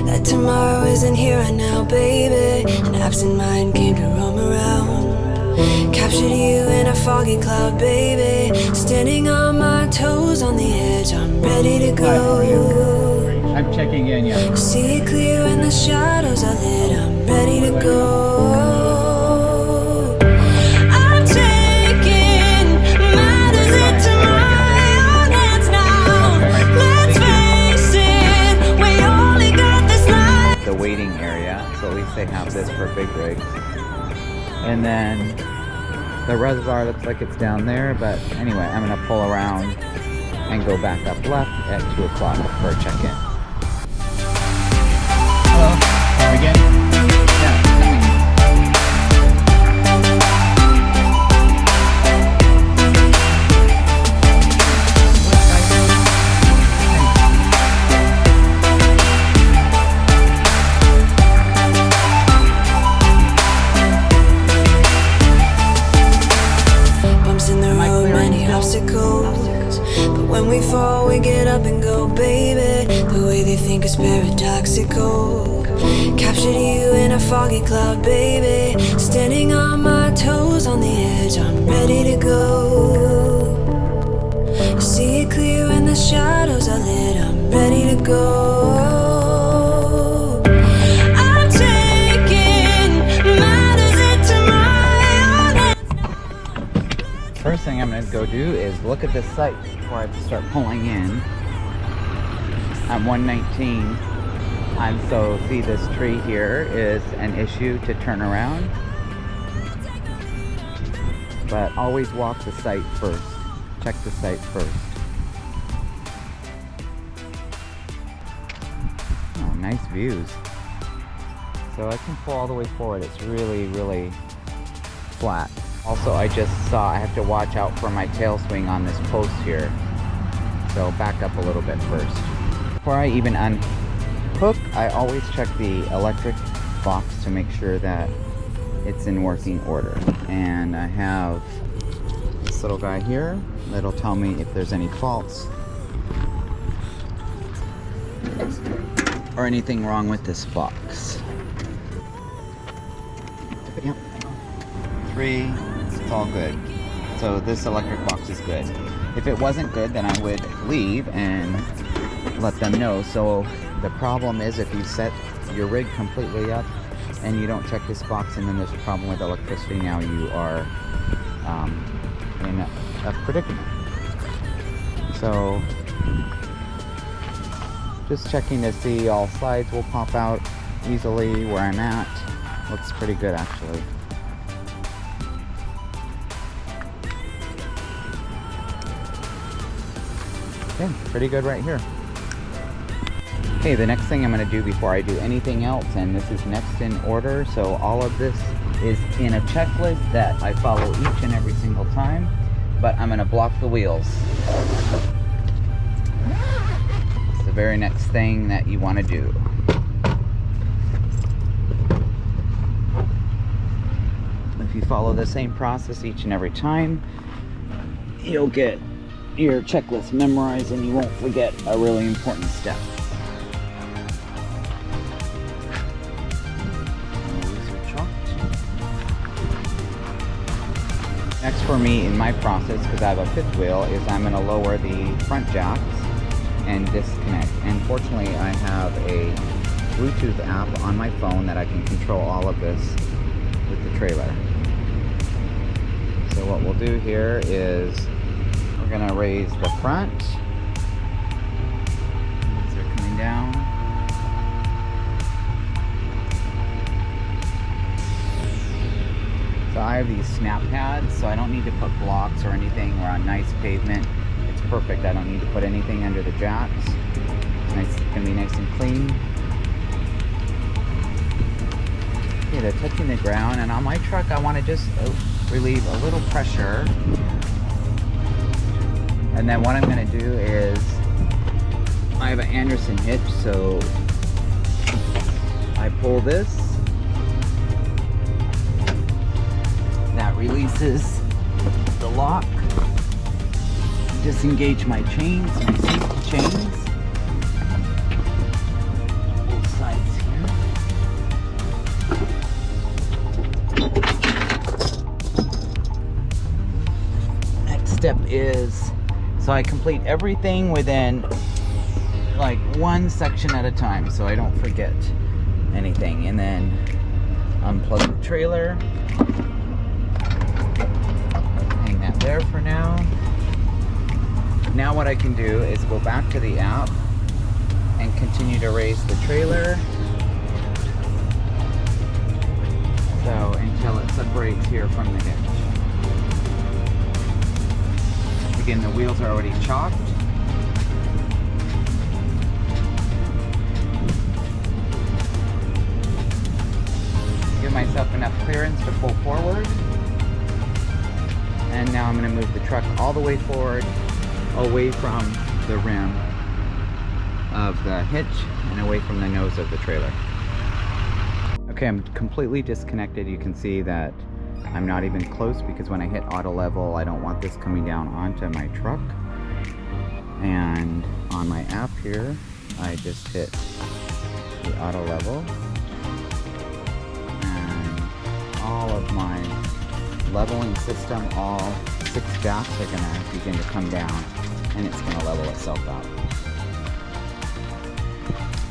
That tomorrow isn't here right now, baby. An absent mind came to roam around. Captured you in a foggy cloud, baby. Standing on my toes on the edge, I'm ready to go. I'm checking in, yeah. See it clear when the shadows are lit, I'm ready to go. I'm taking matters into my own hands now. Let's face it, we only got this life. The waiting area, so at least they have this for big rigs. And then the reservoir looks like it's down there, but anyway, I'm gonna pull around and go back up left at 2 o'clock for a check-in. Hello. Are we good? Bumps in the road, many obstacles. But when we fall, we get up and go, baby. The way they think is paradoxical. Captured you in a foggy cloud, baby. Standing on my toes on the edge, I'm ready to go. See it clear when the shadows are lit, I'm ready to go. I'm taking matters into my own hands. First thing I'm gonna go do is look at this site before I have to start pulling in. I'm 119. And so see, this tree here is an issue to turn around, but always walk the site first. Check the site first. Oh, nice views. So I can pull all the way forward. It's really flat. Also, I just saw I have to watch out for my tail swing on this post here. So back up a little bit first. Before I even unhook, I always check the electric box to make sure that it's in working order. And I have this little guy here that'll tell me if there's any faults or anything wrong with this box. Yep. 3, it's all good. So this electric box is good. If it wasn't good, then I would leave and let them know. So the problem is if you set your rig completely up and you don't check this box and then there's a problem with electricity, now you are in a predicament. So just checking to see all slides will pop out easily where I'm at. Looks pretty good actually. Okay, pretty good right here. Okay, the next thing I'm going to do before I do anything else, and this is next in order, so all of this is in a checklist that I follow each and every single time, but I'm going to block the wheels. It's the very next thing that you want to do. If you follow the same process each and every time, you'll get your checklist memorized and you won't forget a really important step. Next for me in my process, because I have a fifth wheel, is I'm going to lower the front jacks and disconnect. And fortunately I have a Bluetooth app on my phone that I can control all of this with the trailer. So what we'll do here is we're going to raise the front. These are coming down. So I have these snap pads, so I don't need to put blocks or anything. We're on nice pavement. It's perfect. I don't need to put anything under the jacks. It's going to be nice and clean. Okay, they're touching the ground, and on my truck I want to just relieve a little pressure. And then what I'm going to do is, I have an Anderson hitch, so I pull this. That releases the lock. Disengage my chains, my safety chains. Both sides is, so I complete everything within like one section at a time so I don't forget anything. And then unplug the trailer. Hang that there for now. Now what I can do is go back to the app and continue to raise the trailer. So until it separates here from the hitch. Again, the wheels are already chopped. Give myself enough clearance to pull forward. And now I'm going to move the truck all the way forward, away from the rim of the hitch and away from the nose of the trailer. Okay, I'm completely disconnected. You can see that I'm not even close because when I hit auto level, I don't want this coming down onto my truck. And on my app here, I just hit the auto level. And all of my leveling system, all 6 gaps are gonna begin to come down and it's gonna level itself out.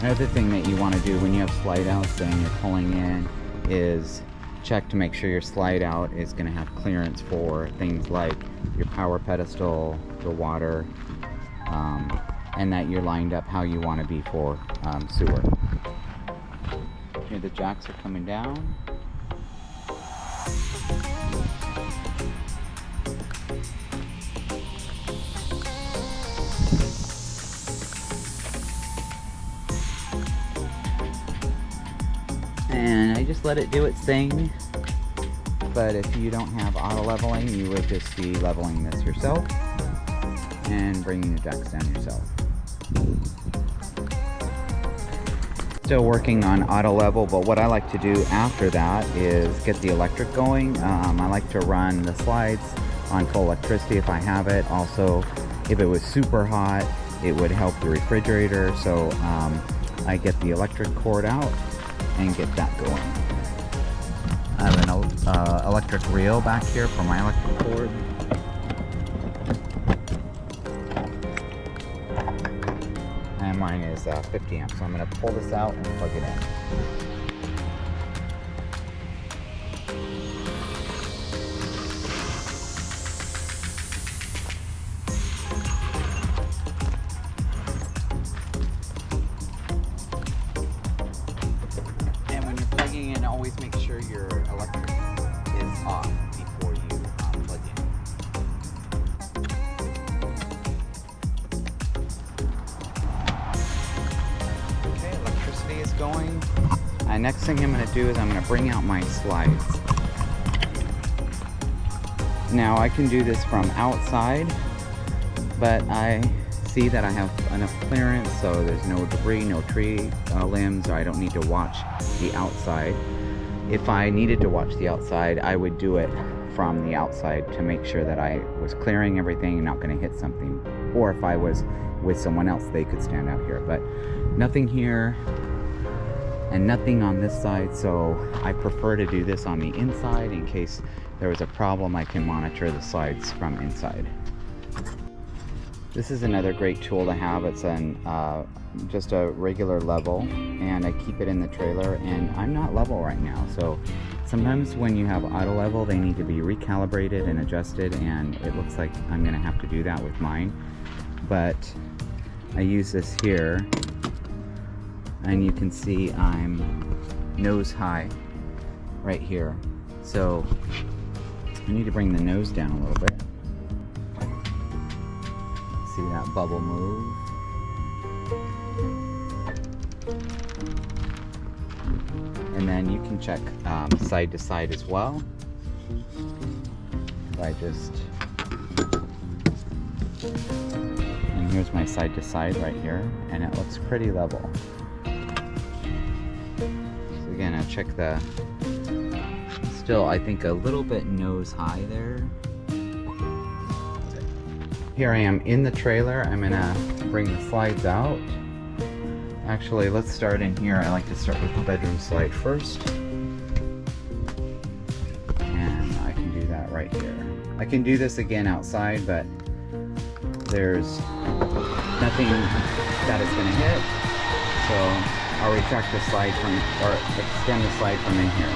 Another thing that you want to do when you have slide outs and you're pulling in is check to make sure your slide out is going to have clearance for things like your power pedestal, the water, and that you're lined up how you want to be for sewer. Here the jacks are coming down. And I just let it do its thing. But if you don't have auto leveling, you would just be leveling this yourself and bringing the jacks down yourself. Still working on auto level, but what I like to do after that is get the electric going. I like to run the slides on full electricity if I have it. Also, if it was super hot, it would help the refrigerator. So I get the electric cord out and get that going. I have an electric reel back here for my electric cord. And mine is 50 amps, so I'm going to pull this out and plug it in. And always make sure your electric is off before you plug in. Okay, electricity is going. Next thing I'm going to do is I'm going to bring out my slides. Now I can do this from outside, but I see that I have enough clearance so there's no debris, no tree limbs, or I don't need to watch the outside. If I needed to watch the outside, I would do it from the outside to make sure that I was clearing everything and not going to hit something. Or if I was with someone else, they could stand out here. But nothing here and nothing on this side, so I prefer to do this on the inside in case there was a problem. I can monitor the slides from inside. This is another great tool to have. It's just a regular level, and I keep it in the trailer, and I'm not level right now. So sometimes when you have auto level, they need to be recalibrated and adjusted, and it looks like I'm gonna have to do that with mine. But I use this here, and you can see I'm nose high right here. So I need to bring the nose down a little bit. See that bubble move. And then you can check side to side as well. I just, and here's my side to side right here, and it looks pretty level. So again, I'll check the, still I think a little bit nose high there. Here I am in the trailer. I'm gonna bring the slides out. Actually, let's start in here. I like to start with the bedroom slide first. And I can do that right here. I can do this again outside, but there's nothing that it's going to hit. So I'll retract the slide from, or extend the slide from in here.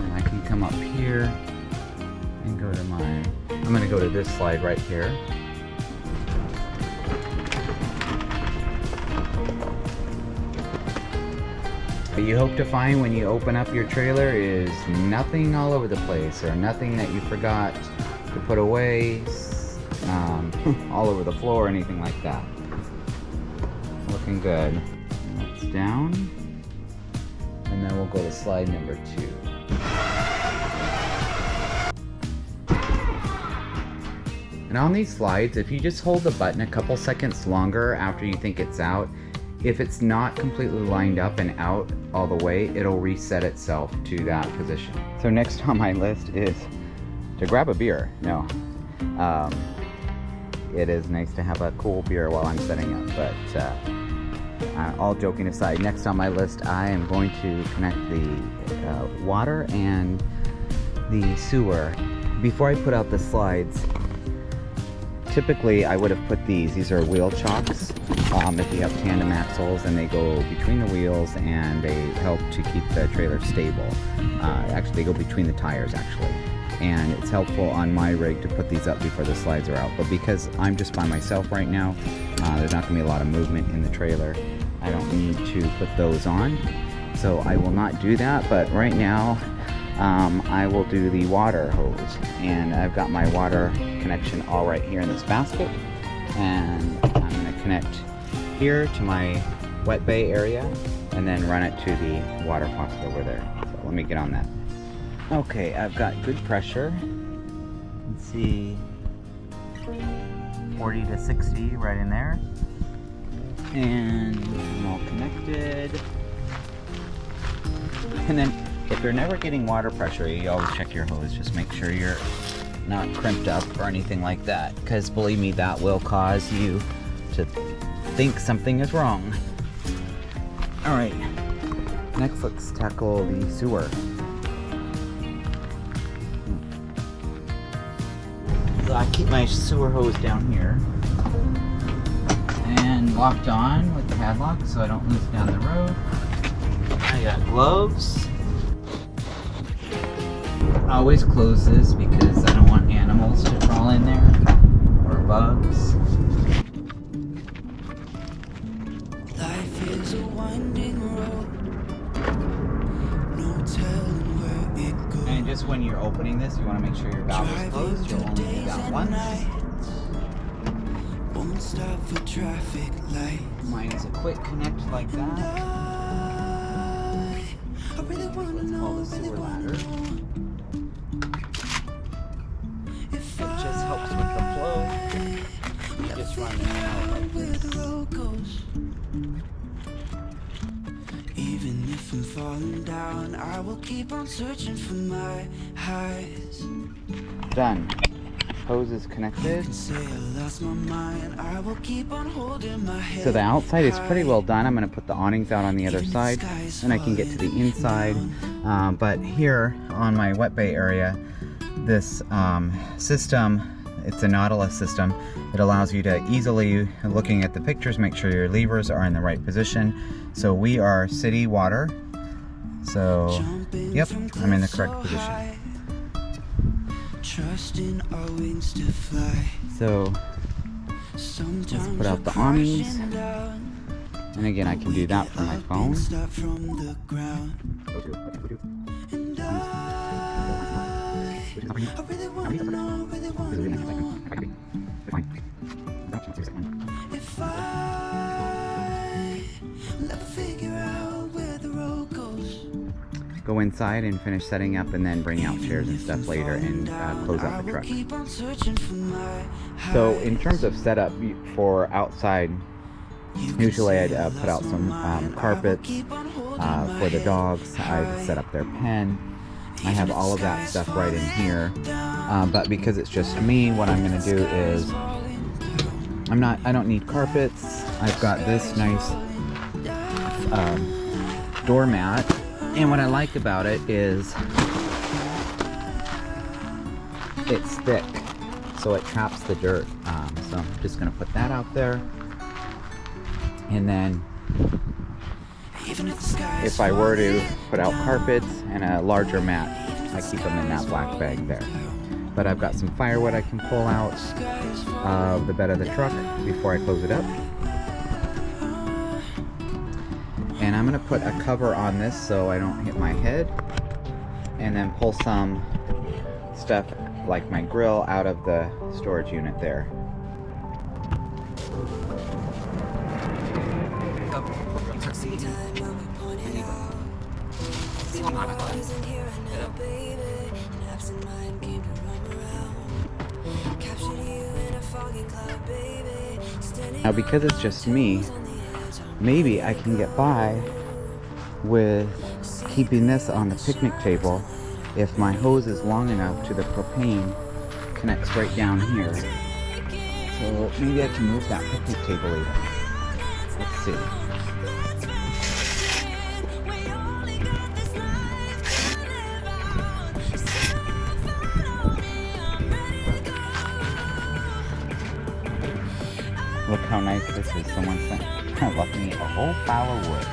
And I can come up here and go to I'm going to go to this slide right here. What you hope to find when you open up your trailer is nothing all over the place, or nothing that you forgot to put away all over the floor or anything like that. Looking good. That's down. And then we'll go to slide number 2. And on these slides, if you just hold the button a couple seconds longer after you think it's out, if it's not completely lined up and out all the way, it'll reset itself to that position. So next on my list is to grab a beer. No. It is nice to have a cool beer while I'm setting up, but all joking aside, next on my list I am going to connect the water and the sewer. Before I put out the slides, typically I would have put these are wheel chocks. If you have tandem axles, and they go between the wheels and they help to keep the trailer stable. Actually, they go between the tires actually. And it's helpful on my rig to put these up before the slides are out. But because I'm just by myself right now, there's not going to be a lot of movement in the trailer. I don't need to put those on. So I will not do that, but right now I will do the water hose. And I've got my water connection all right here in this basket. And I'm going to connect here to my wet bay area and then run it to the water faucet over there. So let me get on that. Okay, I've got good pressure. Let's see, 40 to 60 right in there. And I'm all connected. And then if you're never getting water pressure, you always check your hose. Just make sure you're not crimped up or anything like that, because believe me, that will cause you to think something is wrong. Alright, next let's tackle the sewer. So I keep my sewer hose down here and locked on with the padlock so I don't lose it down the road. I got gloves. I always close this because I don't want animals to crawl in there, or bugs. Life is a winding road, no telling where it goes. And just when you're opening this, you want to make sure your valve is closed. You'll only do that once. Won't stop for traffic lights. Mine is a quick connect like that. I really wanna Let's know, call the sewer ladder. It just helps with the flow. You just run it out like this. Even if I'm falling down, I will keep on searching for my highs. Done. Hose is connected. Say I lost my mind, I will keep on holding my head. So the outside is pretty well done. I'm going to put the awnings out on the other side, and I can get to the inside. But here on my wet bay area, this system, it's a Nautilus system. It allows you to easily, looking at the pictures, make sure your levers are in the right position. So we are city water. So, yep, I'm in the correct position. Trusting our wings to fly. So, let's put out the awnings. And again, I can do that from my phone. And I really wanna know, if I will ever figure out where the road goes. Go inside and finish setting up, and then bring out chairs and stuff later and close out the truck. So in terms of setup for outside, usually I'd put out some carpets for the dogs. I'd set up their pen. I have all of that stuff right in here, but because it's just me, what I'm going to do is I don't need carpets. I've got this nice doormat, and what I like about it is it's thick, so it traps the dirt. So I'm just gonna put that out there. And then if I were to put out carpets and a larger mat, I keep them in that black bag there. But I've got some firewood I can pull out of the bed of the truck before I close it up. And I'm gonna put a cover on this so I don't hit my head. And then pull some stuff like my grill out of the storage unit there. Now because it's just me, maybe I can get by with keeping this on the picnic table if my hose is long enough to the propane connects right down here. So maybe I can move that picnic table even. Let's see. Look how nice this is. Someone left me a whole pile of wood.